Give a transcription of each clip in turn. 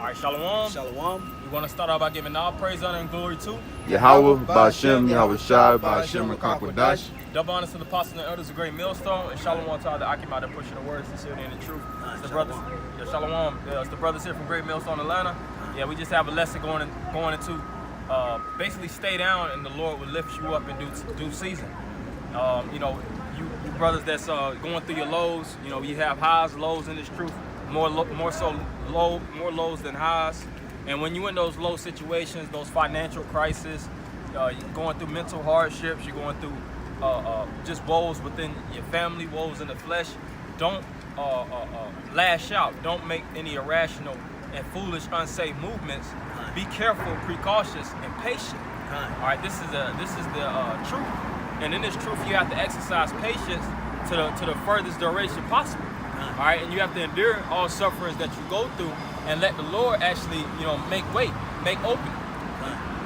All right, Shalom. Shalom. We want to start out by giving all praise, honor, and glory to Yahweh, Ba'Shem, Yahweh Shai, Ba'Shem, Rakakwadash. double honors to the apostles and elders of Great Millstone, and Shalom to all the Akim out there pushing the word sincerely and the truth. It's the brothers. Yeah, Shalom. It's the brothers here from Great Millstone, Atlanta. Yeah, we just have a lesson going into basically stay down, and the Lord will lift you up in due season. You brothers that's going through your lows, you have highs, lows in this truth. More lows than highs. And when you're in those low situations, those financial crises, you're going through mental hardships, you're going through just woes within your family, woes in the flesh, don't lash out. Don't make any irrational and foolish, unsafe movements. Be careful, precautious, and patient. All right, this is the truth. And in this truth, you have to exercise patience to the furthest duration possible. All right, and you have to endure all sufferings that you go through, and let the Lord actually, make open.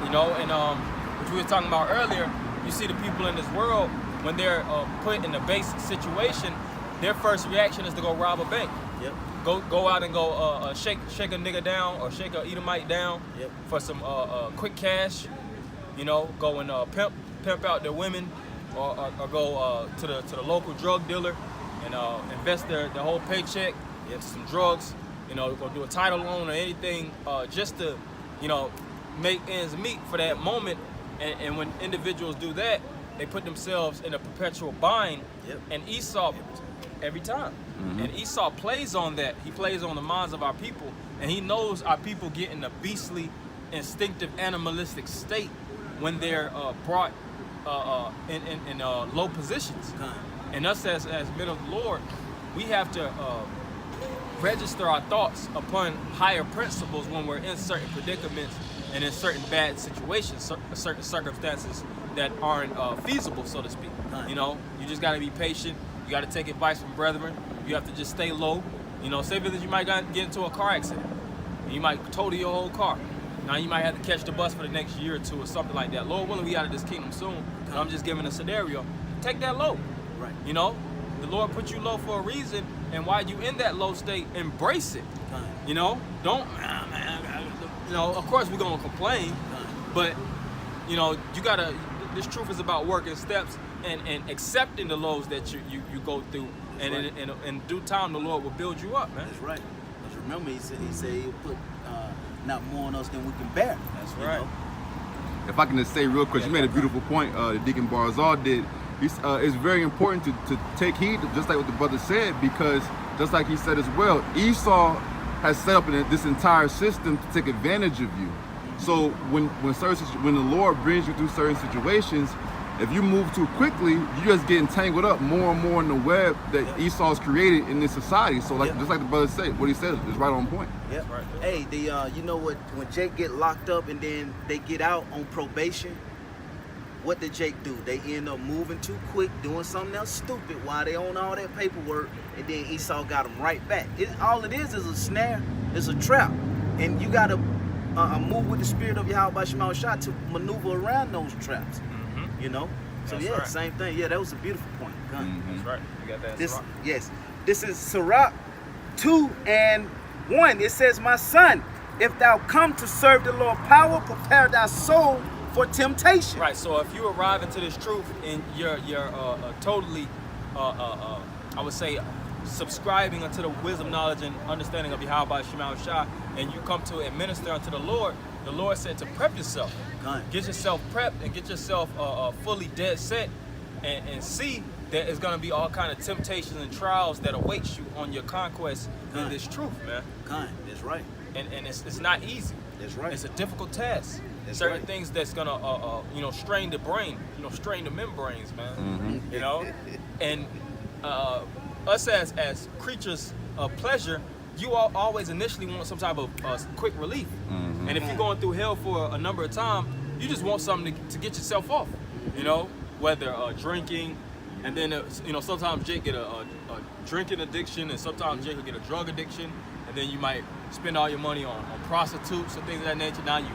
And which we were talking about earlier, you see the people in this world, when they're put in a base situation, their first reaction is to go rob a bank. Yep. Go out and go shake a nigga down or shake a Edomite down. Yep. For some quick cash. Go and pimp out their women, or go to the local drug dealer and invest their whole paycheck into some drugs. Go do a title loan or anything just to make ends meet for that moment. And when individuals do that, they put themselves in a perpetual bind. Yep. And Esau, every time. Mm-hmm. And Esau plays on that. He plays on the minds of our people, and he knows our people get in a beastly, instinctive, animalistic state when they're brought in low positions. And us as men of the Lord, we have to register our thoughts upon higher principles when we're in certain predicaments and in certain bad situations, certain circumstances that aren't feasible, so to speak. You just got to be patient. You got to take advice from brethren. You have to just stay low. Say that you might get into a car accident, and you might total your whole car. Now you might have to catch the bus for the next year or two or something like that. Lord willing, we out of this kingdom soon. I'm just giving a scenario. Take that low. Right. The Lord put you low for a reason, and while you in that low state, embrace it. Don't. Of course we're gonna complain, but you gotta. This truth is about working steps and accepting the lows that you go through, and in due time the Lord will build you up, man. That's right. Because remember, he said he'll put not more on us than we can bear. That's right. If I can just say real quick, you made a beautiful point. The Deacon Barzal did. It's very important to take heed, just like what the brother said, because just like he said as well, Esau has set up this entire system to take advantage of you. So when the Lord brings you through certain situations, if you move too quickly, you just get entangled up more and more in the web that Esau's created in this society. So just like the brother said, what he said is right on point. Yeah. Right. Hey, when Jake get locked up and then they get out on probation, what did Jake do? They end up moving too quick, doing something else stupid while they own all that paperwork, and then Esau got them right back. All it is a snare, it's a trap, and you gotta move with the spirit of Yahweh Shema Shah to maneuver around those traps. Mm-hmm. So That's right. Same thing. Yeah, that was a beautiful point. Mm-hmm. That's right. You got that. This is Sirach 2:1. It says, "My son, if thou come to serve the Lord power, prepare thy soul for temptation." Right. So if you arrive into this truth and you're totally, I would say, subscribing unto the wisdom, knowledge, and understanding of Yahweh Shema Shah, and you come to administer unto the Lord said to prep yourself. Get yourself prepped and get yourself fully dead set, and see that there's going to be all kind of temptations and trials that await you on your conquest in this truth, man. That's right. And it's not easy. That's right. It's a difficult task. That's certain right. things that's gonna strain the brain, strain the membranes, man. Mm-hmm. And us as creatures of pleasure, you always initially want some type of quick relief. Mm-hmm. And if you're going through hell for a number of times, you just want something to get yourself off. Whether drinking, and then sometimes Jake get a drinking addiction, and sometimes Jake will get a drug addiction, and then you might spend all your money on prostitutes and things of that nature. Now you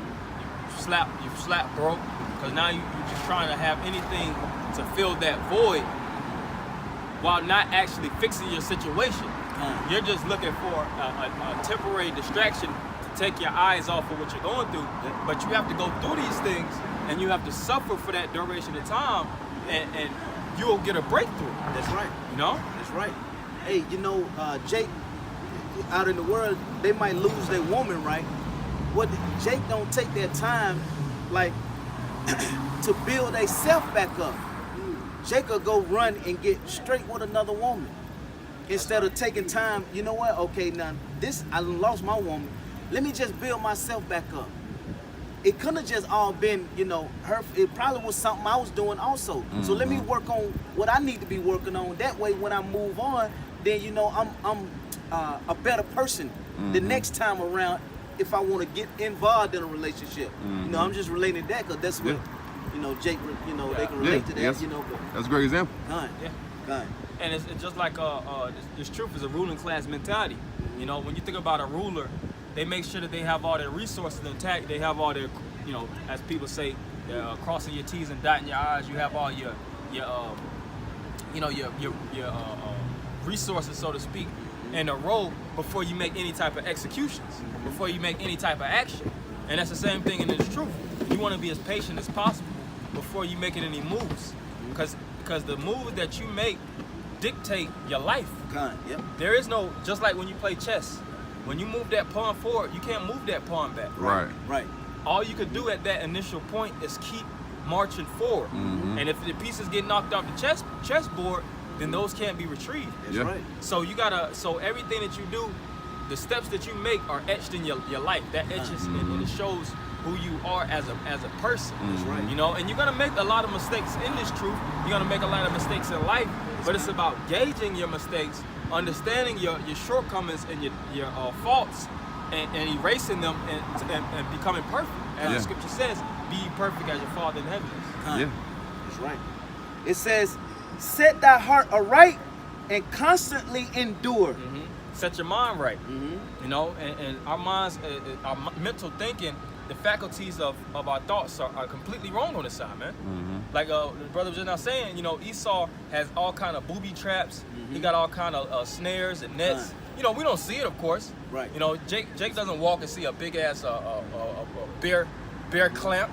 slap broke, because now you're just trying to have anything to fill that void while not actually fixing your situation. You're just looking for a temporary distraction take your eyes off of what you're going through. But you have to go through these things, and you have to suffer for that duration of time, and you'll get a breakthrough. That's right. You know? That's right. Hey, you know, Jake, out in the world, they might lose their woman, right? What Jake don't take their time, like, to build their self back up. Jake will go run and get straight with another woman. Instead of taking time, you know what? Okay, now I lost my woman. Let me just build myself back up. It couldn't have just all been, you know, her. It probably was something I was doing also. So let me work on what I need to be working on. That way, when I move on, then you know I'm a better person the next time around. If I want to get involved in a relationship, you know, I'm just relating to that because that's what, you know, Jake, you know, they can relate to that, yes. you know. But That's a great example. Gun. And it's just like this truth is a ruling class mentality. You know, when you think about a ruler, they make sure that they have all their resources intact. They have all their, you know, as people say, crossing your T's and dotting your I's. You have all your resources, so to speak, in a row before you make any type of executions, before you make any type of action. And that's the same thing in this truth. You want to be as patient as possible before you making any moves, because the moves that you make dictate your life. Yep. There is no, just like when you play chess, when you move that pawn forward, you can't move that pawn back. Right. All you could do at that initial point is keep marching forward. And if the pieces get knocked off the chessboard, then those can't be retrieved. That's right. So so everything that you do, the steps that you make are etched in your life. That etches and it shows who you are as a person. That's right. You know, and you're gonna make a lot of mistakes in this truth. You're gonna make a lot of mistakes in life, but it's about gauging your mistakes, understanding your shortcomings and your faults, and erasing them and becoming perfect. As the scripture says, be ye perfect as your Father in heaven is. That's right. It says, set thy heart aright and constantly endure. Set your mind right. You know, and our minds, our mental thinking, the faculties of our thoughts are completely wrong on this side, man. Like the brother was just now saying, you know, Esau has all kind of booby traps. He got all kind of snares and nets. You know, we don't see it, of course. Right. You know, Jake doesn't walk and see a big ass bear clamp,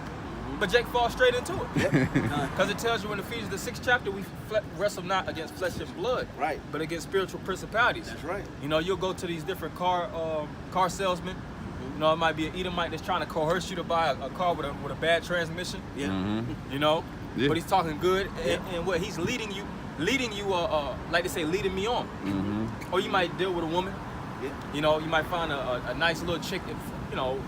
but Jake falls straight into it. Because it tells you in Ephesians the 6th chapter, we wrestle not against flesh and blood, Right. but against spiritual principalities. That's right. You know, you'll go to these different car salesmen. You know, it might be an Edomite that's trying to coerce you to buy a car with a bad transmission. You know, but he's talking good, and what he's leading you, like they say, leading me on. Or you might deal with a woman. You know, you might find a nice little chick that, you know,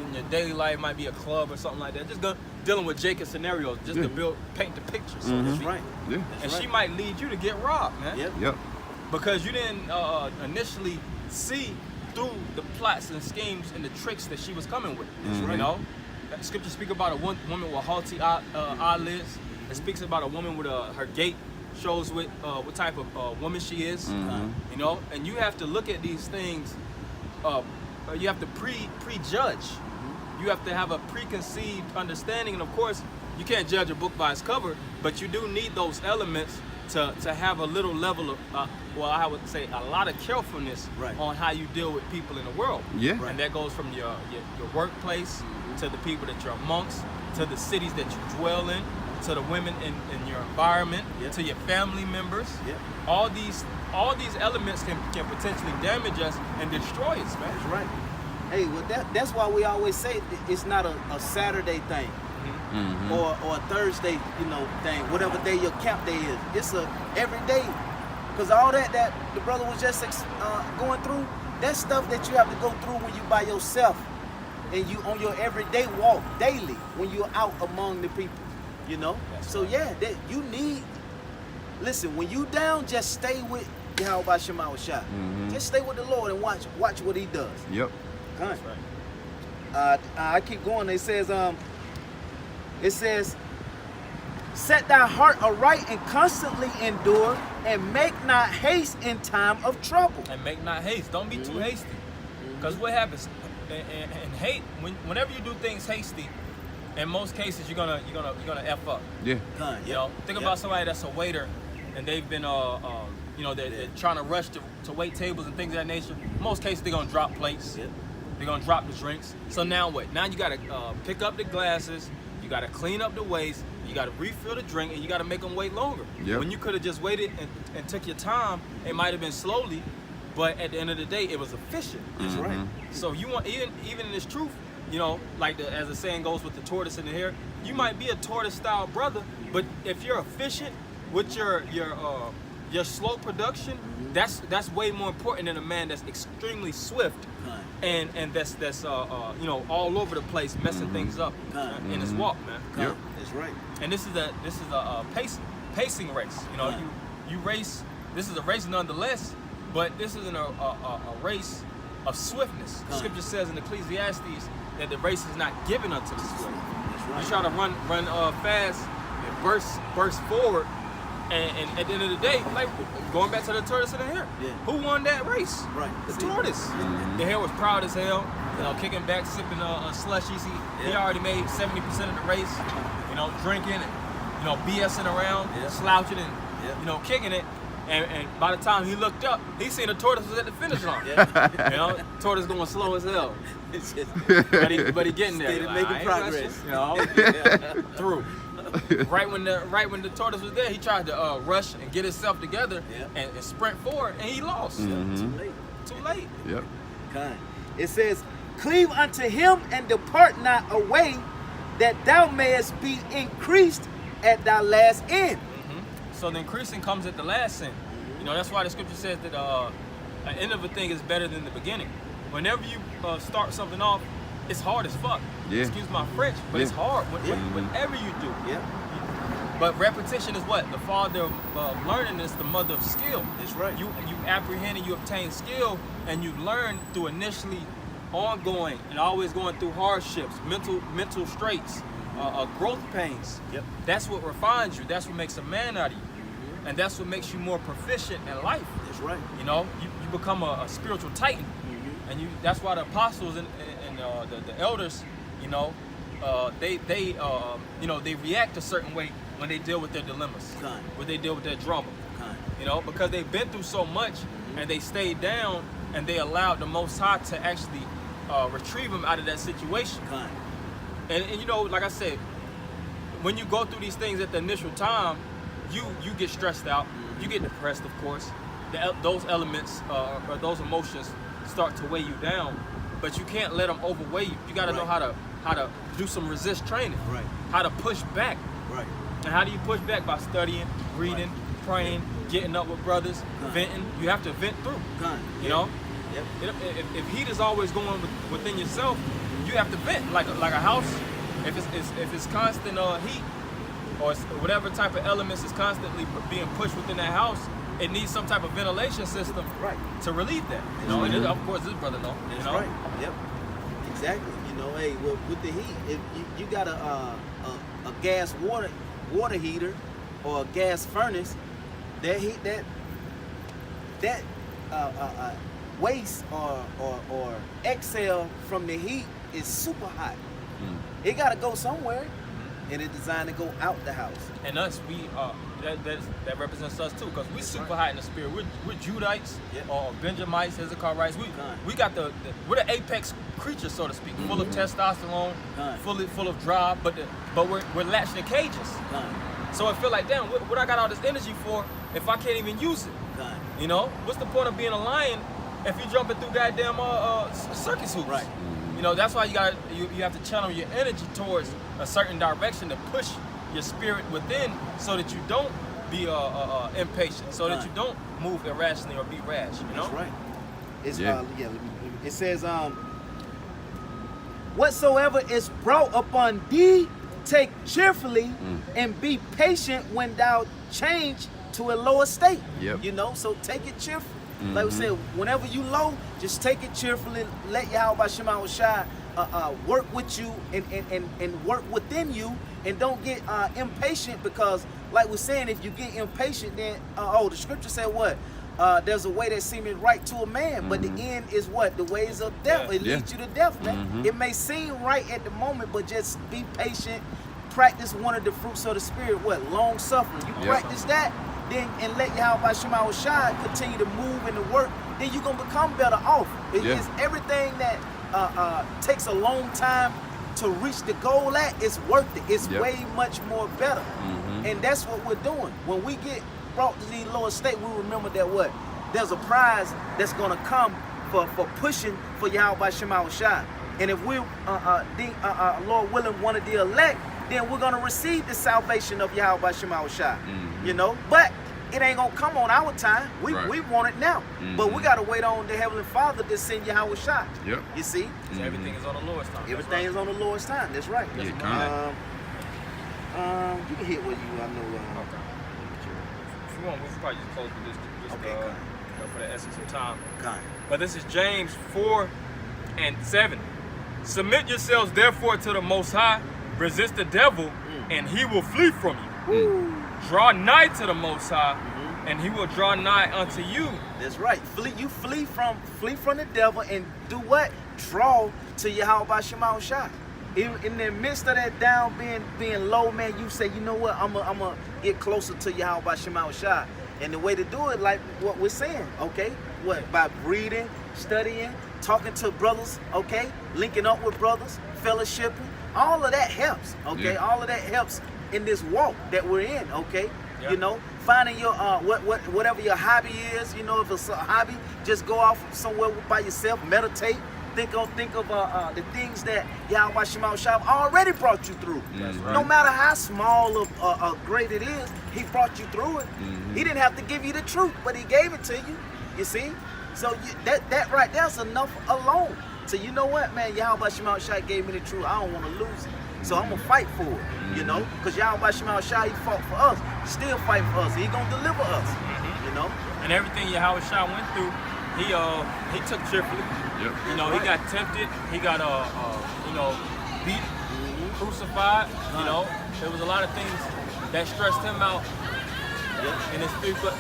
in your daily life, might be a club or something like that. Just dealing with Jacob's scenarios, just to paint the picture. So to speak. Right. And she might lead you to get robbed, man. Yep. Because you didn't initially see through the plots and schemes and the tricks that she was coming with. You know, scripture speaks about a woman with haughty eyelids. It speaks about a woman with her gait shows what type of woman she is. You know, and you have to look at these things. You have to prejudge. You have to have a preconceived understanding, and of course, you can't judge a book by its cover. But you do need those elements to have a little level of, I would say a lot of carefulness on how you deal with people in the world. And that goes from your workplace to the people that you're amongst, to the cities that you dwell in, to the women in your environment, to your family members. All these elements can potentially damage us and destroy us, man. That's right. Hey, well, that's why we always say it's not a Saturday thing. Or a Thursday, you know, thing, whatever day your camp day is. It's a every day. Because all that the brother was just going through, that's stuff that you have to go through when you by yourself and you on your everyday walk daily when you're out among the people, you know? So that you need, listen, when you down, just stay with Yahweh Shema Shah. Just stay with the Lord and watch what he does. That's right. I keep going. It says, set thy heart aright and constantly endure, and make not haste in time of trouble. And make not haste. Don't be too hasty. Because what happens? And hate, whenever you do things hasty, in most cases you're gonna F up. You know, think about somebody that's a waiter and they've been you know, they're trying to rush to wait tables and things of that nature. In most cases they're gonna drop plates. They're gonna drop the drinks. So now what? Now you gotta pick up the glasses. You gotta clean up the waste. You gotta refill the drink, and you gotta make them wait longer. Yep. When you could have just waited and took your time, it might have been slowly, but at the end of the day, it was efficient. That's right. So you want even in this truth, you know, like as the saying goes with the tortoise in the hare, you might be a tortoise style brother, but if you're efficient with your slow production, that's way more important than a man that's extremely swift and that's you know, all over the place messing things up in his walk, man. Yep. That's right. And this is a pacing race. You know, you race. This is a race nonetheless, but this isn't a race of swiftness. The scripture says in Ecclesiastes that the race is not given unto the swift. That's right. You try to run fast, and burst forward, and at the end of the day, like going back to the tortoise and the hare, who won that race? Right. The tortoise. The hare was proud as hell, you know, kicking back, sipping slushies. He already made 70% of the race, you know, drinking and, you know, BSing around, slouching and, you know, kicking it. And by the time he looked up, he seen the tortoise was at the finish line. You know, tortoise going slow as hell. But he getting there. Still making progress. You know, through. Right when the tortoise was there, he tried to rush and get himself together and sprint forward, and he lost. Too late. Yep. Kind. It says, "Cleave unto him and depart not away, that thou mayest be increased at thy last end." So the increasing comes at the last end. You know, that's why the scripture says that the end of a thing is better than the beginning. Whenever you start something off, it's hard as fuck. Yeah. Excuse my French, but it's hard. Whenever you do. But repetition is what? The father of learning is the mother of skill. That's right. You apprehend and you obtain skill, and you learn through initially ongoing and always going through hardships, mental straits, growth pains. That's what refines you. That's what makes a man out of you. And that's what makes you more proficient in life. That's right. You know, you become a spiritual titan. And that's why the apostles and the elders, you know, they you know, they react a certain way when they deal with their dilemmas, when they deal with their drama. You know, because they've been through so much and they stayed down and they allowed the Most High to actually retrieve them out of that situation. And you know, like I said, when you go through these things at the initial time, you get stressed out, you get depressed, of course. Those elements or those emotions start to weigh you down, but you can't let them overweigh you. You got to know how to do some resist training, how to push back. And how do you push back? By studying, reading, praying, getting up with brothers, venting. You have to vent through. You know, if heat is always going within yourself, you have to vent like a house. If it's constant heat or whatever type of elements is constantly being pushed within that house, it needs some type of ventilation system to relieve that. You know, and of course this brother know. That's you know? right. Yep. Exactly. You know, hey, with the heat, if you got a gas water heater or a gas furnace, that heat that waste or exhale from the heat is super hot. It got to go somewhere, and it's designed to go out the house. And us, we that represents us too, because we super hot in the spirit. We're Judites or Benjamites, Hezekiahites. We got we're the apex creatures, so to speak, full of testosterone, full of drive, but we're latched in cages. So I feel like, damn, what I got all this energy for if I can't even use it? You know, what's the point of being a lion if you're jumping through goddamn circus hoops? You know, that's why you have to channel your energy towards a certain direction to push your spirit within, so that you don't be impatient, so that you don't move irrationally or be rash. You know, that's right. It's it says whatsoever is brought upon thee, take cheerfully, and be patient when thou change to a lower state. You know, so take it cheerfully. Like we said, whenever you low, just take it cheerfully. Let Yahweh Shema Shai work with you and work within you, and don't get impatient, because like we're saying, if you get impatient, then the scripture said what? There's a way that seemeth right to a man, but the end is what? The ways of death. It leads you to death, man. It may seem right at the moment, but just be patient. Practice one of the fruits of the spirit, what? Long suffering. You practice that, then and let Yahweh Shema Shai continue to move and to work, then you're gonna become better off. It's everything that takes a long time to reach the goal at, it's worth it. It's Yep. way much more better. And that's what we're doing. When we get brought to these lower state, we remember that what? There's a prize that's gonna come for pushing for Yahweh Shema Shai. And if we, Lord willing, one of the elect, then we're gonna receive the salvation of Yahweh Shema Shai. You know, but it ain't gonna come on our time. We want it now. But we gotta wait on the Heavenly Father to send Yahweh Shai. Yep. You see? So everything is on the Lord's time. Everything is on the Lord's time. That's right. Yeah, That's kinda. you can hit what you I know. Okay. If you want, we can probably just close with this Okay, you know, for the essence of time. Kind. But this is James 4:7. Submit yourselves therefore to the Most High, resist the devil, and he will flee from you. Draw nigh to the Most High, and he will draw nigh unto you. That's right. You flee from the devil and do what? Draw to Yahweh Shema Shai. In the midst of that down being low, man, you say, you know what? I'm gonna get closer to Yahweh Shema Shai. And the way to do it, like what we're saying, okay? What? By reading, studying, talking to brothers, okay? Linking up with brothers, fellowshipping. All of that helps, okay? Yeah. All of that helps in this walk that we're in, okay? Yeah. You know, finding your whatever your hobby is. You know, if it's a hobby, just go off somewhere by yourself, meditate. Think of the things that Yahweh Shema Shai already brought you through. No matter how small or great it is, he brought you through it. He didn't have to give you the truth, but he gave it to you. You see? So that right there's enough alone. So you know what, man? Yahweh Shema Shai gave me the truth. I don't want to lose it. So I'm going to fight for it, you know? Because Yahweh Shema Shai, he fought for us. Still fight for us. He going to deliver us, you know? And everything Yahweh Shai went through, he took cheerfully. Yep. You know, he got tempted. He got you know, beat, crucified. You know, there was a lot of things that stressed him out in his 3 foot.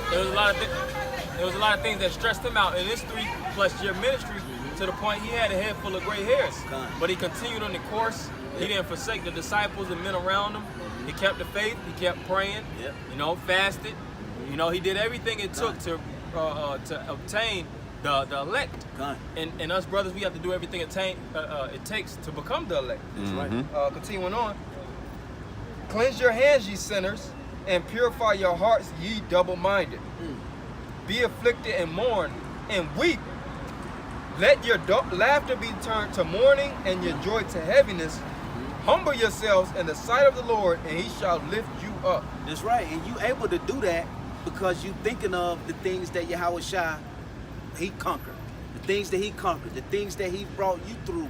There was a lot of things that stressed him out in his 3+ year ministry to the point he had a head full of gray hairs. But he continued on the course. He didn't forsake the disciples and men around him. He kept the faith. He kept praying. You know, fasted. You know, he did everything it took to obtain the elect. And us brothers, we have to do everything it takes to become the elect. That's right. Continuing on. Cleanse your hands, ye sinners, and purify your hearts, ye double-minded. Be afflicted and mourn and weep. Let your laughter be turned to mourning and your joy to heaviness. Humble yourselves in the sight of the Lord, and he shall lift you up. That's right. And you able to do that because you thinking of the things that Yahweh Shai, he conquered. The things that he conquered. The things that he brought you through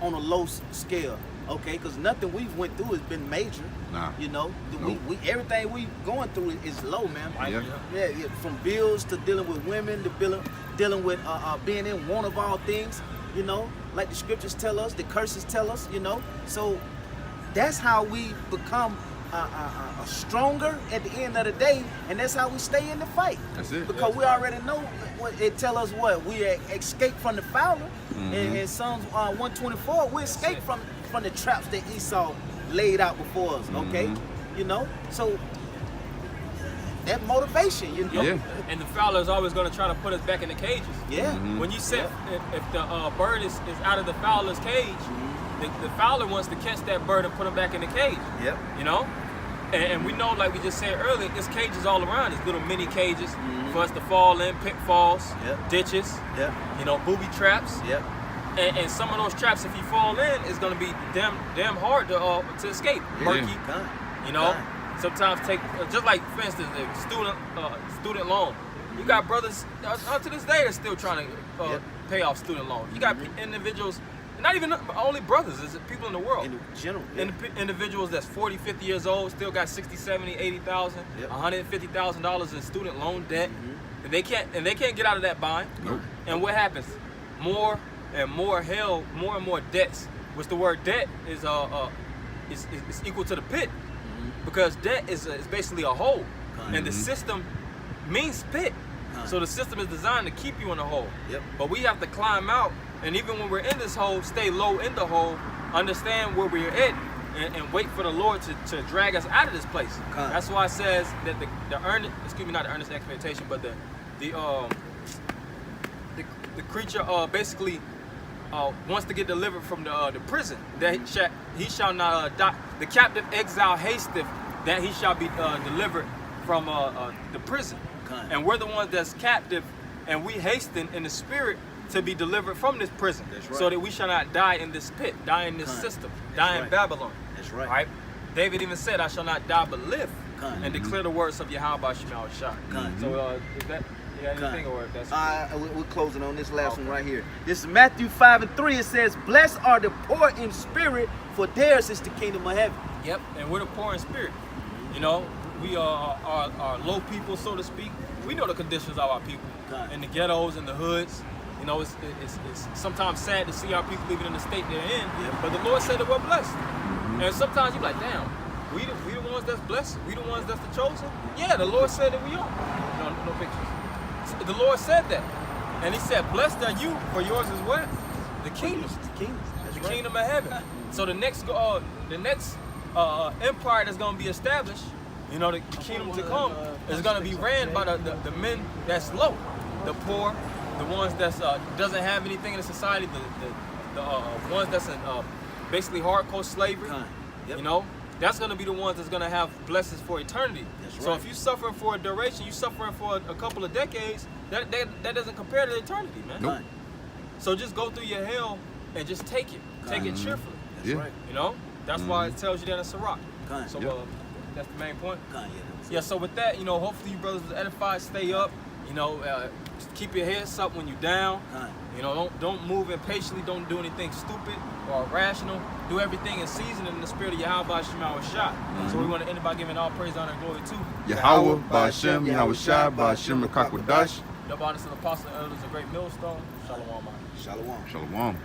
on a low scale. Okay, because nothing we've went through has been major. Nah. You know, Nope. we everything we going through is low, man. Yeah. Yeah, from bills to dealing with women to dealing with being in want of all things. You know, like the scriptures tell us, the curses tell us. You know, so that's how we become stronger at the end of the day, and that's how we stay in the fight. That's it. Because we already know what it tell us. What we escape from the fowler. In Psalms 124, we escape from the traps that Esau laid out before us. Okay, you know, so that motivation, you know. Yeah. And the fowler is always going to try to put us back in the cages. Yeah. When you said if the bird is out of the fowler's cage, the fowler wants to catch that bird and put him back in the cage. Yep. You know? And we know, like we just said earlier, there's cages all around. There's little mini cages for us to fall in, pitfalls, ditches, you know, booby traps. Yep. And some of those traps, if you fall in, it's going to be damn hard to escape. Murky, you know? Sometimes take, just like, for instance, the student loan. You got brothers, to this day, they're still trying to pay off student loans. You got individuals, not even only brothers, it's people in the world. In general. Individuals that's 40, 50 years old, still got 60, 70, 80,000, $150,000 in student loan debt. And they can't get out of that bind. Nope. And what happens? More and more debts, which the word debt is equal to the pit. Because debt is basically a hole. And the system means pit. So the system is designed to keep you in a hole. But we have to climb out, and even when we're in this hole, stay low in the hole, understand where we're at, and wait for the Lord to drag us out of this place. That's why it says that not the earnest expectation, but the creature basically wants to get delivered from the prison, that he shall not die. The captive exile hasteth, that he shall be delivered from the prison. Kind. And we're the ones that's captive, and we hasten in the spirit to be delivered from this prison, That's right. so that we shall not die in this pit, die in this Kind. system, That's die in right. Babylon. That's right. Right? David even said, I shall not die but live, Kind. and declare the words of Yahweh Shema Shai. Kind. So is that, you got anything, Kind. or that's... We're closing on this last Okay. one right here. This is Matthew 5:3. It says, "Blessed are the poor in spirit, for theirs is the kingdom of heaven." Yep, and we're the poor in spirit. You know, we are low people, so to speak. We know the conditions of our people Right. in the ghettos, in the hoods. You know, it's sometimes sad to see our people living in the state they're in. Yep. But the Lord said that we're blessed. And sometimes you're like, damn, we the ones that's blessed. We the ones that's the chosen. Yeah, the Lord said that we are. No pictures. The Lord said that, and He said, "Blessed are you, for yours is what? The kingdom." The kingdom. That's The right. kingdom of heaven. So the next empire that's gonna be established, you know, the kingdom to come is gonna be ran by the men that's low, the poor, the ones that's doesn't have anything in the society, the ones that's in basically hardcore slavery. Kind. Yep. You know, that's gonna be the ones that's gonna have blessings for eternity. That's So right. if you suffering for a duration, you suffering for a couple of decades, that doesn't compare to eternity, man. Nope. Kind. So just go through your hell and just take it. Take it cheerfully. That's Yeah. right. You know? That's why it tells you that in Sirach. Kind. So Yep. that's the main point. Kind. Yeah, so with that, you know, hopefully you brothers are edified, stay up. You know, just keep your heads up when you're down. Kind. You know, don't move impatiently, don't do anything stupid or irrational. Do everything in season in the spirit of Yahweh Shema Shai. So we want to end by giving all praise, honor, and glory to Yahweh, Ba'ashem, Yahweh Shai, Ba'ashem, Rakakwadash. the honest and apostle and elders of Great Millstone. Shalom. Shalom. Shalom.